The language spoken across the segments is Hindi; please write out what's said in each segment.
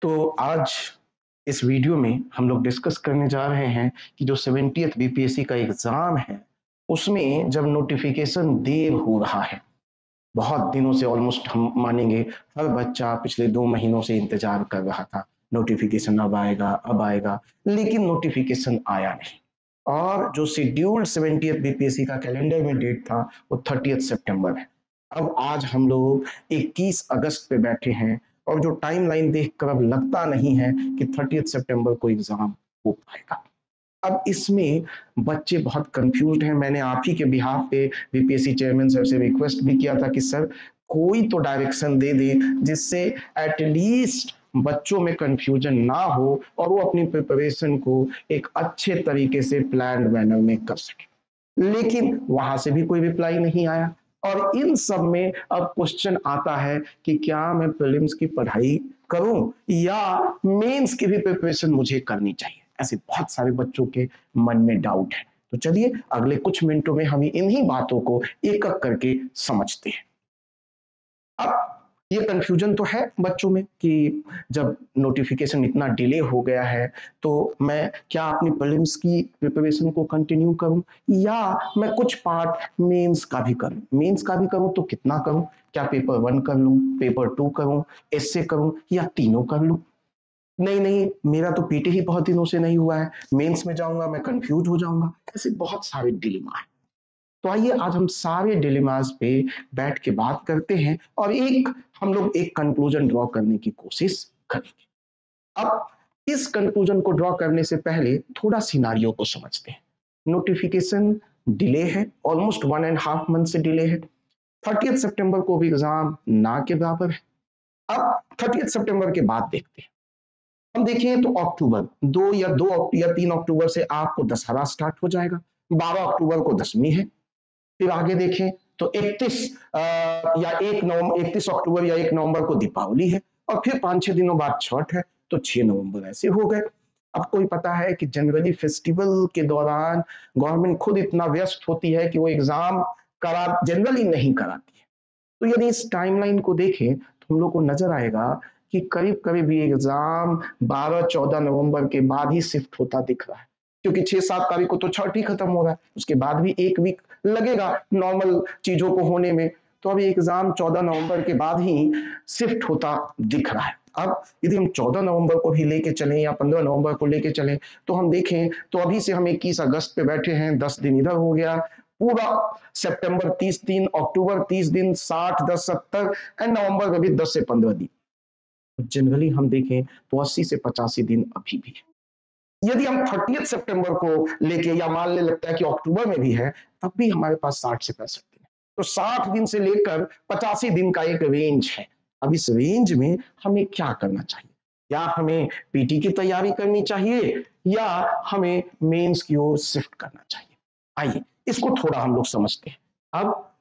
तो आज इस वीडियो में हम लोग डिस्कस करने जा रहे हैं कि जो 70th बीपीएससी का एग्जाम है उसमें जब नोटिफिकेशन देर हो रहा है, बहुत दिनों से ऑलमोस्ट हम मानेंगे हर बच्चा पिछले 2 महीनों से इंतजार कर रहा था नोटिफिकेशन अब आएगा, लेकिन नोटिफिकेशन आया नहीं। और जो शेड्यूल्ड 70th बीपीएससी का कैलेंडर में डेट था वो 30th सितंबर है। अब आज हम लोग 21 अगस्त पे बैठे हैं और जो टाइमलाइन देखकर अब लगता नहीं है कि 30th सितंबर को एग्जाम हो पाएगा। अब इसमें बच्चे बहुत कंफ्यूज्ड हैं। मैंने आप ही के बिहाफ पे बीपीएससी चेयरमैन सर से रिक्वेस्ट भी किया था कि सर कोई तो डायरेक्शन दे दे जिससे एटलीस्ट बच्चों में कंफ्यूजन ना हो और वो अपनी प्रिपरेशन को एक अच्छे तरीके से प्लान्ड मैनर में कर सके। लेकिन वहां से भी कोई रिप्लाई नहीं आया और इन सब में अब क्वेश्चन आता है कि क्या मैं प्रीलिम्स की पढ़ाई करूं या मेंस की भी प्रिपरेशन मुझे करनी चाहिए। ऐसे बहुत सारे बच्चों के मन में डाउट है। तो चलिए अगले कुछ मिनटों में हम इन्हीं बातों को एक एक करके समझते हैं। अब ये कंफ्यूजन तो है बच्चों में कि जब नोटिफिकेशन इतना डिले हो गया है तो मैं क्या अपनी प्रीलिम्स की प्रिपरेशन को कंटिन्यू करूं या मैं कुछ पार्ट मेंस का भी करूं। मेंस का भी करूं तो कितना करूं, क्या पेपर 1 कर लूं, पेपर 2 करूं, एसए करूं या तीनों कर लूं। नहीं, मेरा तो पीटी ही बहुत दिनों से नहीं हुआ है, मेंस में जाऊंगा मैं कंफ्यूज हो जाऊंगा। ऐसे बहुत सारे डिलेमा है। तो आइए आज हम सारे डिलेमास पे बैठ के बात करते हैं और हम लोग एक कंक्लूजन ड्रॉ करने की कोशिश करेंगे। अब इस कंक्लूजन को ड्रॉ करने से पहले थोड़ा सिनारियो को समझते हैं। नोटिफिकेशन डिले है, ऑलमोस्ट 1.5 मंथ से डिले है। 30th सितंबर को भी एग्जाम ना के बराबर है। अब 30th सितंबर के बाद देखते हैं। हम देखें तो अक्टूबर 2 या 3 अक्टूबर से आपको दशहरा स्टार्ट हो जाएगा, 12 अक्टूबर को दशमी है। फिर आगे देखें तो 31 अक्टूबर या 1 नवंबर को दीपावली है और फिर 5-6 दिनों बाद छठ है, तो 6 नवंबर ऐसे हो गए। अब कोई पता है कि जनरली फेस्टिवल के दौरान गवर्नमेंट खुद इतना व्यस्त होती है कि वो एग्जाम जनरली नहीं कराती है। तो यदि इस टाइमलाइन को देखें तो हम लोग को नजर आएगा कि करीब करीब ये एग्जाम 12-14 नवंबर के बाद ही शिफ्ट होता दिख रहा है, क्योंकि 6-7 तारीख को तो छठ ही खत्म हो रहा है, उसके बाद भी 1 वीक लगेगा नॉर्मल चीजों को होने में। तो अभी एग्जाम 14 नवंबर के बाद ही शिफ्ट होता दिख रहा है। अब यदि हम 14 नवंबर को भी लेके चलें या 15 नवंबर को लेके चलें तो हम देखें तो अभी से हम 21 अगस्त पे बैठे हैं, 10 दिन इधर हो गया, पूरा सितंबर 30 दिन, अक्टूबर 30 दिन, 60, 10, 70 एंड नवंबर में भी 10 से 15 दिन। जनरली हम देखें तो 80 से 85 दिन अभी भी है। यदि हम 30 सितंबर को लेके या मान ले लगता है कि अक्टूबर में भी है, तब भी हमारे पास 60 से 65 दिन है। तो 60 दिन से लेकर 85 दिन का एक रेंज है। अब इस रेंज में हमें क्या करना चाहिए? या हमें पीटी की तैयारी करनी चाहिए या हमें मेंस की ओर शिफ्ट करना चाहिए। आइए इसको थोड़ा हम लोग समझते हैं। अब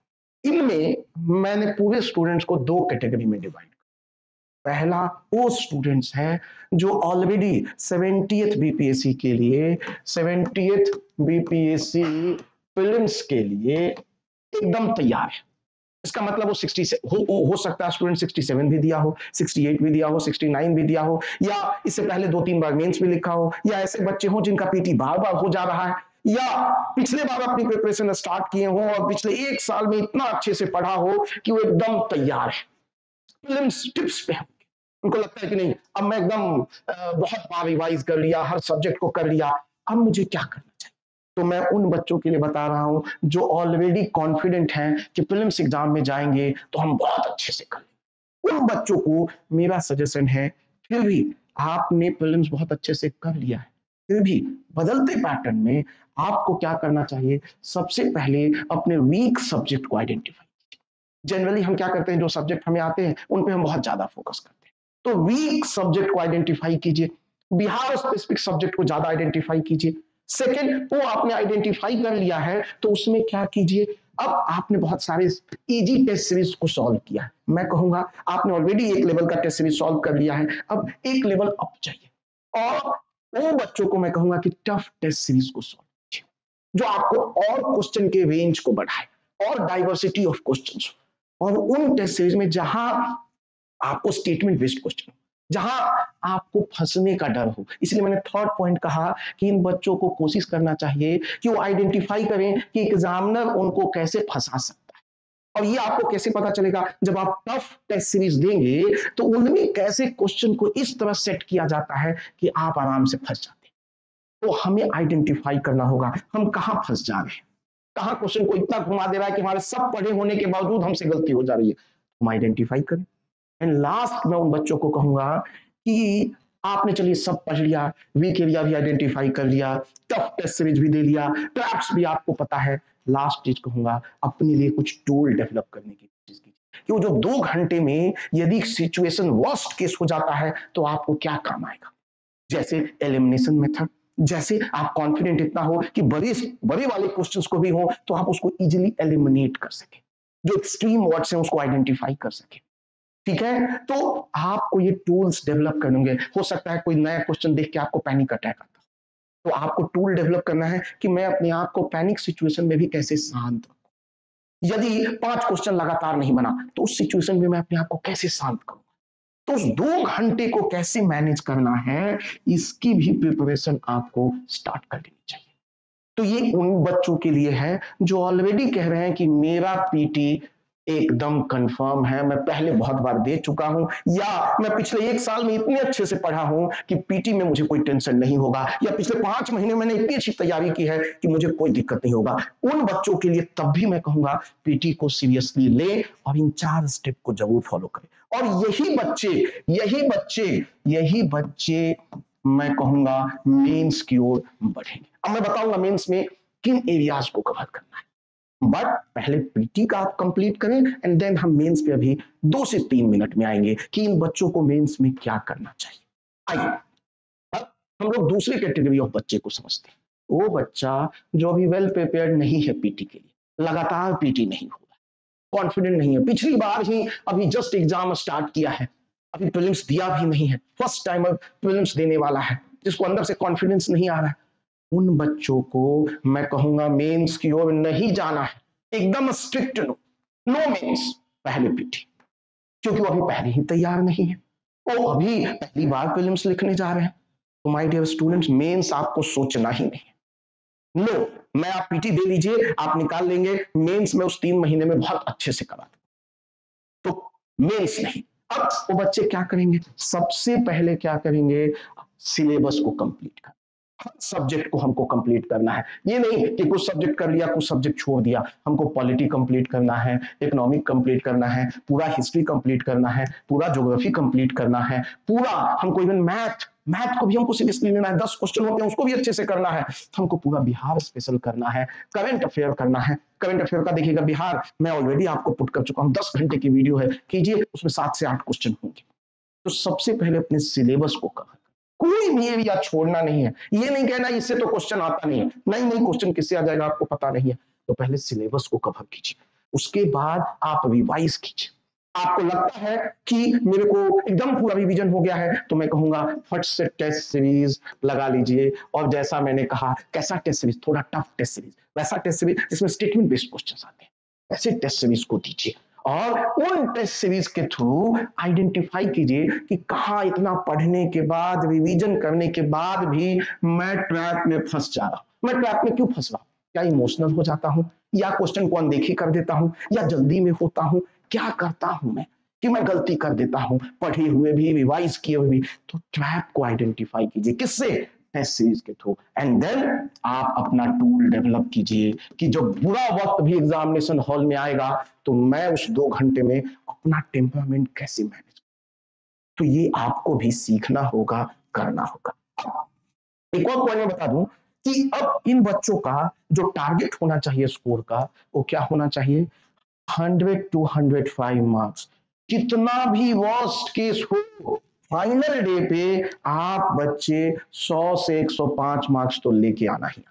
इनमें मैंने पूरे स्टूडेंट्स को 2 कैटेगरी में डिवाइड। पहला वो स्टूडेंट्स हैं जो ऑलरेडी 70th बीपीएससी के लिए 70th बीपीएससी प्रीलिम्स के लिए एकदम तैयार है। इसका मतलब वो 60 से हो सकता है स्टूडेंट 67 भी दिया हो, 68 भी दिया हो, 69 भी दिया हो या इससे पहले 2-3 बार मेंस भी लिखा हो, या ऐसे बच्चे हो जिनका पीटी बार-बार हो जा रहा है या पिछले बार अपनी प्रिपरेशन स्टार्ट किए हो और पिछले 1 साल में इतना अच्छे से पढ़ा हो कि वो एकदम तैयार है, प्रीलिम्स टिप्स पे है। उनको लगता है कि नहीं अब मैं एकदम बहुत बार रिवाइज कर लिया, हर सब्जेक्ट को कर लिया, अब मुझे क्या करना चाहिए। तो मैं उन बच्चों के लिए बता रहा हूं जो ऑलरेडी कॉन्फिडेंट हैं कि प्रीलिम्स एग्जाम में जाएंगे तो हम बहुत अच्छे से कर लेंगे। उन बच्चों को मेरा सजेशन है, फिर भी आपने प्रीलिम्स बहुत अच्छे से कर लिया है, फिर भी बदलते पैटर्न में आपको क्या करना चाहिए, सबसे पहले अपने वीक सब्जेक्ट को आइडेंटिफाई। जनरली हम क्या करते हैं, जो सब्जेक्ट हमें आते हैं उन पे हम बहुत ज्यादा फोकस करते हैं, तो वीक सब्जेक्ट को आइडेंटिफाई कीजिए, बिहार स्पेसिफिक सब्जेक्ट को ज्यादा आइडेंटिफाई कीजिए। सेकंड, वो आपने आइडेंटिफाई कर लिया है तो उसमें क्या कीजिए, अब आपने बहुत सारे इजी टेस्ट सीरीज को सॉल्व किया है, मैं कहूंगा आपने ऑलरेडी एक लेवल का टेस्ट सीरीज सॉल्व कर लिया है, अब एक लेवल अप चाहिए और वो बच्चों को मैं कहूंगा कि टफ टेस्ट सीरीज को सॉल्व कीजिए, जो आपको और क्वेश्चन के रेंज को बढ़ाए और डाइवर्सिटी ऑफ क्वेश्चंस, और उन टेस्ट सीरीज में जहां आपको स्टेटमेंट बेस्ड क्वेश्चन, जहां आपको फंसने का डर हो। इसलिए मैंने थर्ड पॉइंट कहा कि इन बच्चों को कोशिश करना चाहिए कि वो आइडेंटिफाई करें कि एग्जामिनर उनको कैसे फंसा सकता है। और ये आपको कैसे पता चलेगा, जब आप टफ टेस्ट सीरीज देंगे तो उनमें कैसे क्वेश्चन को इस तरह सेट किया जाता है कि आप आराम से फंस जाते हैं। तो हमें आइडेंटिफाई करना होगा हम कहां फंस जा रहे हैं, कहां क्वेश्चन को इतना घुमा दे रहा है कि हमारे सब पढ़े होने के बावजूद हमसे गलती हो जा रही है। हम आइडेंटिफाई करें। एंड लास्ट में उन बच्चों को कहूंगा कि आपने चलिए सब पढ़ लिया, वीक एरिया भी आइडेंटिफाई कर लिया, टफ टेस्ट सीरीज भी दे लिया, ट्रैप्स भी आपको पता है। लास्ट चीज कहूंगा, अपने लिए कुछ टूल डेवलप करने की कोशिश कीजिए कि वो जो 2 घंटे में यदि सिचुएशन वर्स्ट केस हो जाता है तो आपको क्या काम आएगा। जैसे एलिमिनेशन मेथड, जैसे आप कॉन्फिडेंट इतना हो कि बड़े बड़े वाले क्वेश्चंस को भी हो तो आप उसको इजीली एलिमिनेट कर सके, जो एक्सट्रीम वर्ड्स हैं उसको आइडेंटिफाई कर सके। ठीक है, तो आपको ये टूल्स डेवलप करने होंगे। हो सकता है कोई नया क्वेश्चन देख के आपको पैनिक अटैक आता, तो आपको टूल डेवलप करना है कि मैं अपने आप को पैनिक सिचुएशन में भी कैसे शांत रखूं। यदि 5 क्वेश्चन लगातार नहीं बना तो उस सिचुएशन में मैं अपने आप को कैसे शांत करूं। तो उस 2 घंटे को कैसे मैनेज करना है, इसकी भी प्रिपरेशन आपको स्टार्ट कर देनी चाहिए। तो ये उन बच्चों के लिए है जो ऑलरेडी कह रहे हैं कि मेरा पीटी एकदम कंफर्म है, मैं पहले बहुत बार दे चुका हूं, या मैं पिछले 1 साल में इतने अच्छे से पढ़ा हूं कि पीटी में मुझे कोई टेंशन नहीं होगा, या पिछले 5 महीने मैंने इतनी अच्छी तैयारी की है कि मुझे कोई दिक्कत नहीं होगा। उन बच्चों के लिए तब भी मैं कहूंगा पीटी को सीरियसली ले और इन 4 स्टेप को जरूर फॉलो करें। और यही बच्चे मैं कहूंगा मेंस की ओर बढ़ेंगे। अब मैं बताऊंगा मेंस में किन एरियाज को कवर करना है, बट पहले पीटी का आप कंप्लीट करें एंड देन हम मेंस पे अभी 2 से 3 मिनट में आएंगे कि इन बच्चों को मेंस में क्या करना चाहिए। आइए अब हम लोग दूसरी कैटेगरी ऑफ बच्चे को समझते हैं। वो बच्चा जो अभी वेल प्रिपेयर्ड नहीं है पीटी के लिए, लगातार पीटी नहीं हो रहा, कॉन्फिडेंट नहीं है, पिछली बार ही अभी जस्ट एग्जाम स्टार्ट किया है, अभी प्रीलिम्स दिया भी नहीं है, फर्स्ट टाइम प्रीलिम्स देने वाला है, जिसको अंदर से कॉन्फिडेंस नहीं आ रहा है, उन बच्चों को मैं कहूंगा मेंस की ओर नहीं जाना है, एकदम स्ट्रिक्ट नो मेंस, पहले पीटी, क्योंकि वो अभी पहले ही तैयार नहीं है, वो अभी पहली बार प्रीलिम्स लिखने जा रहे हैं। तो माय डियर स्टूडेंट्स, मेंस आपको सोचना ही नहीं है। नो, मैं आप पीटी दे लीजिए, आप निकाल लेंगे, मेंस में उस 3 महीने में बहुत अच्छे से करा दो। तो मेंस नहीं। अब वो बच्चे क्या करेंगे, सबसे पहले क्या करेंगे, सिलेबस को कंप्लीट कर, हर सब्जेक्ट को हमको कंप्लीट करना है। ये नहीं कि कुछ सब्जेक्ट कर लिया कुछ सब्जेक्ट छोड़ दिया, हमको पॉलिटी कंप्लीट करना है, इकोनॉमिक कंप्लीट करना है, पूरा हिस्ट्री कंप्लीट करना है, पूरा ज्योग्राफी कंप्लीट करना है, पूरा हमको इवन मैथ को भी हमको सीरियसली लेना है, 10 क्वेश्चन होते हैं उसको भी अच्छे से करना है, हमको पूरा बिहार स्पेशल करना है, करंट अफेयर करना है। करंट अफेयर का देखिएगा बिहार मैं ऑलरेडी आपको पुट कर चुका हूं, 10 घंटे की वीडियो है, कीजिए, उसमें 7 से 8 क्वेश्चन होंगे। तो सबसे पहले अपने सिलेबस को कवर, कोई भी एरिया छोड़ना नहीं है। ये नहीं कहना इससे तो क्वेश्चन आता नहीं है, नहीं क्वेश्चन किससे आ जाएगा आपको पता नहीं है। तो पहले सिलेबस को कवर कीजिए, उसके बाद आप रिवाइज कीजिए। आपको लगता है कि मेरे को एकदम पूरा रिवीजन हो गया है, तो मैं कहूंगा फट से टेस्ट सीरीज लगा लीजिए। और जैसा मैंने कहा, कैसा टेस्ट सीरीज, थोड़ा टफ टेस्ट सीरीज, वैसा टेस्ट सीरीज जिसमें स्टेटमेंट बेस्ड क्वेश्चन आते हैं, ऐसे टेस्ट सीरीज को दीजिए। और उन टेस्ट सीरीज के थ्रू आइडेंटिफाई कीजिए कि कहां इतना पढ़ने के बाद, रिवीजन करने के बाद भी मैं ट्रैप में फंस जा रहा हूं। मैं ट्रैप में क्यों फंस रहा हूं, क्या इमोशनल हो जाता हूं, या क्वेश्चन को अनदेखी कर देता हूं, या जल्दी में होता हूं, क्या करता हूं मैं कि मैं गलती कर देता हूं, पढ़े हुए भी रिवाइज किए हुए भी। तो ट्रैप को आइडेंटिफाई कीजिए, किससे, टेस्ट सीरीज के थ्रू। एंड देन आप अपना टूल डेवलप कीजिए कि जब बुरा वक्त भी एग्जामिनेशन हॉल में आएगा तो मैं उस 2 घंटे में अपना टेम्परामेंट कैसे मैनेज, तो ये आपको भी सीखना होगा, करना होगा। एक और पॉइंट मैं बता दूं कि अब इन बच्चों का जो टारगेट होना चाहिए स्कोर का, वो क्या होना चाहिए, 100 to 105 मार्क्स। कितना भी वर्स्ट केस हो, फाइनल डे पे आप बच्चे 100 से 105 मार्क्स तो लेके आना ही।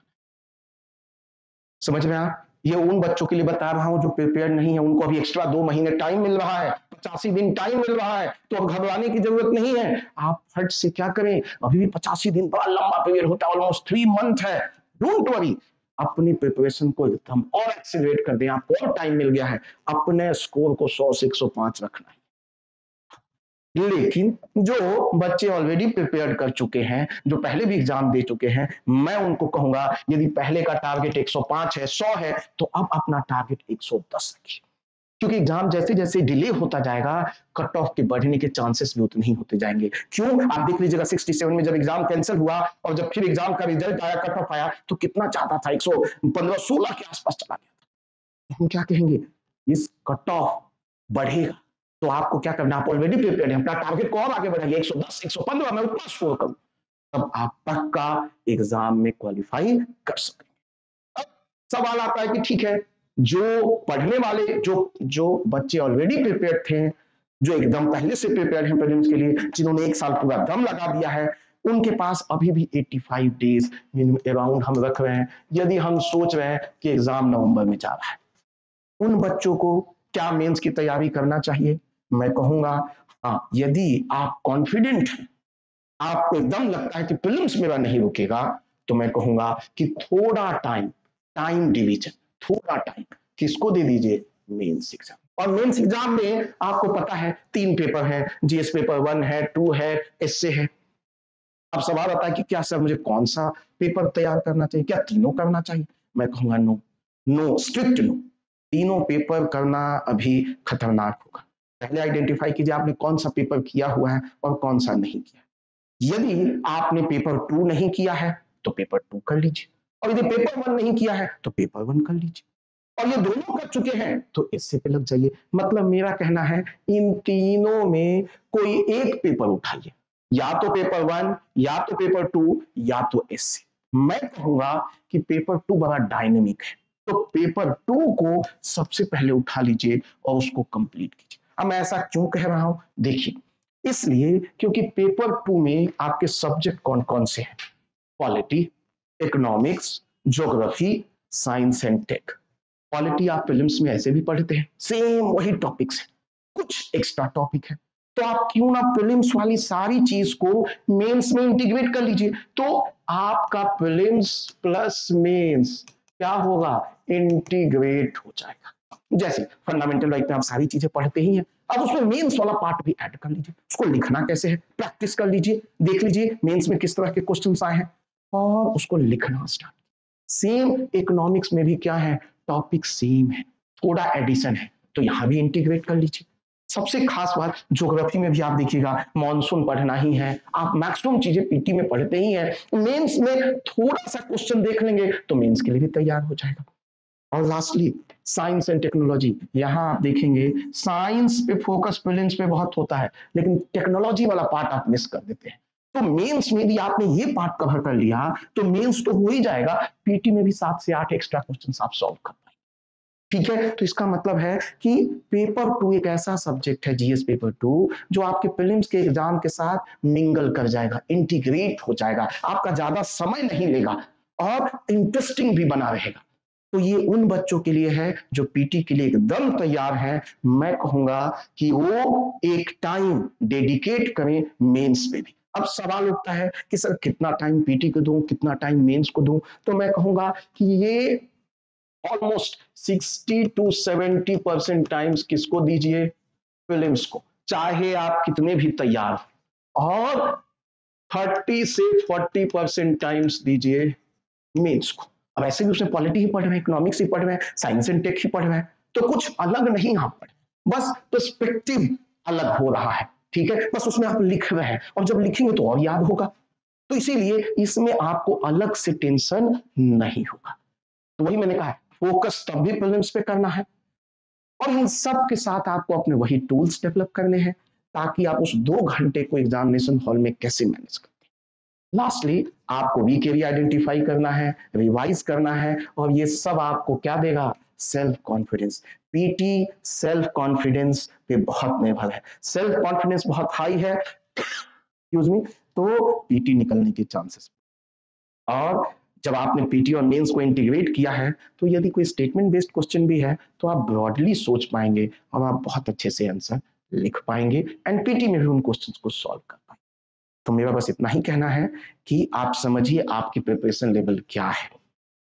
समझ रहे हैं आप, ये उन बच्चों के लिए बता रहा हूं जो प्रिपेयर नहीं है, उनको अभी एक्स्ट्रा 2 महीने टाइम मिल रहा है, 85 दिन टाइम मिल रहा है, तो अब घबराने की जरूरत नहीं है। आप फट से क्या करें, अभी भी 85 दिन बड़ा लंबा पीरियड होता है, ऑलमोस्ट 3 मंथ है। डोंट वरी, अपनी प्रिपरेशन को एकदम और एक्सीलरेट कर दें, आपको और टाइम मिल गया है, अपने स्कोर को 100 से 105 रखना है। लेकिन जो बच्चे ऑलरेडी प्रिपेयर कर चुके हैं, जो पहले भी एग्जाम दे चुके हैं, मैं उनको कहूंगा यदि पहले का टारगेट 105 है, 100 है, तो अब अपना टारगेट 110 रखिए। क्योंकि एग्जाम जैसे जैसे डिले होता जाएगा, कट ऑफ के बढ़ने के चांसेस भी उतने ही होते जाएंगे। क्यों? आप देख लीजिएगा 67 में जब एग्जाम कैंसिल हुआ और जब फिर एग्जाम का रिजल्ट आया, कट ऑफ आया, तो कितना ज्यादा था, 115-16 के आसपास चला गया। हम क्या कहेंगे, इस कट ऑफ बढ़ेगा तो आपको क्या करना, आप ऑलरेडी प्रिपेयर्ड हैं, अपना टारगेट को और आगे बढ़ाइए, 110 115 में उतना स्कोर करूं, तब आप पक्का एग्जाम में क्वालिफाई कर सकेंगे। अब सवाल आता है कि ठीक है, जो पढ़ने वाले जो बच्चे ऑलरेडी प्रिपेयर्ड थे, जो एकदम पहले से प्रिपेयर्ड हैं प्रीलिम्स के लिए, जिन्होंने एक साल पूरा दम लगा दिया है, उनके पास अभी भी 85 डेज अराउंड हम रख रहे हैं। यदि हम सोच रहे हैं कि एग्जाम नवंबर में जा रहा है, उन बच्चों को क्या मेंस की तैयारी करना चाहिए? मैं कहूंगा हाँ, यदि आप कॉन्फिडेंट हैं, आपको एकदम लगता है कि प्रीलिम्स मेरा नहीं रुकेगा, तो मैं कहूंगा कि थोड़ा टाइम डिवीजन, थोड़ा टाइम किसको दे दीजिए, मेंस एग्जाम। और मेंस एग्जाम में आपको पता है 3 पेपर है, जीएस पेपर 1 है, 2 है, एसए है। अब सवाल आता है कि क्या सर मुझे कौन सा पेपर तैयार करना चाहिए, क्या तीनों करना चाहिए? मैं कहूंगा नो, स्ट्रिक्ट नो। तीनों पेपर करना अभी खतरनाक होगा। पहले आइडेंटिफाई कीजिए आपने कौन सा पेपर किया हुआ है और कौन सा नहीं किया। यदि आपने पेपर 2 नहीं किया है तो पेपर 2 कर लीजिए, और यदि पेपर 1 नहीं किया है तो पेपर 1 कर लीजिए, और ये दोनों कर चुके हैं तो इससे पे लग जाइए। मतलब मेरा कहना है इन तीनों में कोई एक पेपर उठाइए, या तो पेपर 1, या तो पेपर 2, या तो एसए। मैं कहूंगा कि पेपर 2 बड़ा डायनेमिक है, तो पेपर 2 को सबसे पहले उठा लीजिए और उसको कंप्लीट कीजिए। अब मैं ऐसा क्यों कह रहा हूं, देखिए, इसलिए क्योंकि पेपर 2 में आपके सब्जेक्ट कौन कौन से हैं, polity, economics, geography, science and tech. Polity आप प्रीलिम्स में ऐसे भी पढ़ते हैं, सेम वही टॉपिक्स है, कुछ एक्स्ट्रा टॉपिक है, तो आप क्यों ना प्रीलिम्स वाली सारी चीज को मेंस में इंटीग्रेट कर लीजिए, तो आपका प्रीलिम्स प्लस मेंस क्या होगा, इंटीग्रेट हो जाएगा। जैसे फंडामेंटल राइट में आप सारी चीजें पढ़ते ही हैं, अब उसमें मेंस वाला पार्ट भी ऐड कर लीजिए, उसको लिखना कैसे है प्रैक्टिस कर लीजिए, देख लीजिए मेंस में किस तरह के क्वेश्चंस आए हैं और उसको लिखना स्टार्ट। सेम इकोनॉमिक्स में भी क्या है, टॉपिक सेम है, थोड़ा एडिशन है, तो यहां भी इंटीग्रेट कर लीजिए। सबसे खास बात, ज्योग्राफी में भी आप देखिएगा मॉनसून पढ़ना ही है, आप मैक्सिमम चीजें पीटी में पढ़ते ही हैं, मेंस में थोड़ा सा क्वेश्चन देख लेंगे तो मेंस के लिए भी तैयार हो जाएगा। और लास्टली साइंस एंड टेक्नोलॉजी, यहाँ आप देखेंगे साइंस पे फोकस प्रीलिम्स पे बहुत होता है, लेकिन टेक्नोलॉजी वाला पार्ट आप मिस कर देते हैं। तो मेंस में भी आपने ये पार्ट कवर कर लिया तो मेंस तो हो ही जाएगा, पीटी में भी 7 से 8 एक्स्ट्रा क्वेश्चंस आप सॉल्व कर पाएंगे। ठीक है, तो इसका मतलब है कि पेपर 2 एक ऐसा सब्जेक्ट है, जीएस पेपर 2, जो आपके प्रीलिम्स के एग्जाम के साथ मिंगल कर जाएगा, इंटीग्रेट हो जाएगा, आपका ज्यादा समय नहीं लेगा और इंटरेस्टिंग भी बना रहेगा। तो ये उन बच्चों के लिए है जो पीटी के लिए एकदम तैयार हैं। मैं कहूंगा कि वो एक टाइम डेडिकेट करें मेंस पे भी। अब सवाल उठता है कि सर कितना टाइम पीटी को दूं, कितना टाइम मेंस को दूं, तो मैं कहूंगा कि ये ऑलमोस्ट 60 टू 70% टाइम्स किसको दीजिए, प्रीलिम्स को, चाहे आप कितने भी तैयार, और 30 से 40% टाइम्स दीजिए मेंस को। अब ऐसे भी उसमें पॉलिटी ही पढ़ रहे हैं, इकोनॉमिक्स ही पढ़ रहे हैं, साइंस एंड टेक ही पढ़ रहे हैं, तो कुछ अलग नहीं आप पढ़, बस पर्सपेक्टिव अलग हो रहा है। ठीक है, बस उसमें आप लिख रहे हैं, और जब लिखेंगे तो और याद होगा, तो इसीलिए इसमें आपको अलग से टेंशन नहीं होगा। तो वही मैंने कहा है, फोकस तब भी प्रीलिम्स पे करना है, और इन सब के साथ आपको अपने वही टूल्स डेवलप करने हैं ताकि आप उस 2 घंटे को एग्जामिनेशन हॉल में कैसे मैनेज करें। लास्टली आपको वीक एरिया आइडेंटिफाई करना है, रिवाइज करना है, और ये सब आपको क्या देगा, self confidence. PT self confidence पे बहुत निर्भर है, सेल्फ कॉन्फिडेंस बहुत हाई है एक्सक्यूज मी, तो पीटी निकलने के चांसेस। और जब आपने पीटी और मेंस को इंटीग्रेट किया है तो यदि कोई स्टेटमेंट बेस्ड क्वेश्चन भी है तो आप ब्रॉडली सोच पाएंगे और आप बहुत अच्छे से आंसर लिख पाएंगे, एंड पीटी में भी उन क्वेश्चंस को सॉल्व कर पाएंगे। तो मेरा बस इतना ही कहना है कि आप समझिए आपकी प्रिपरेशन लेवल क्या है,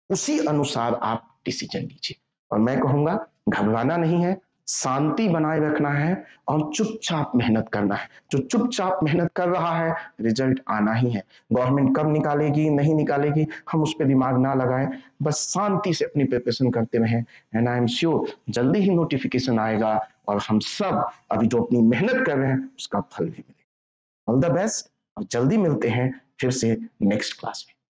उसी अनुसार आप डिसीजन लीजिए, और मैं कहूंगा घबराना नहीं है, शांति बनाए रखना है और चुपचाप मेहनत करना है। जो चुपचाप मेहनत कर रहा है, रिजल्ट आना ही है। गवर्नमेंट कब निकालेगी, नहीं निकालेगी, हम उस पर दिमाग ना लगाएं, बस शांति से अपनी प्रिपरेशन करते रहें। एंड आई एम श्योर जल्दी ही नोटिफिकेशन आएगा और हम सब अभी जो अपनी मेहनत कर रहे हैं उसका फल भी मिलेगा। ऑल द बेस्ट और जल्दी मिलते हैं फिर से नेक्स्ट क्लास में।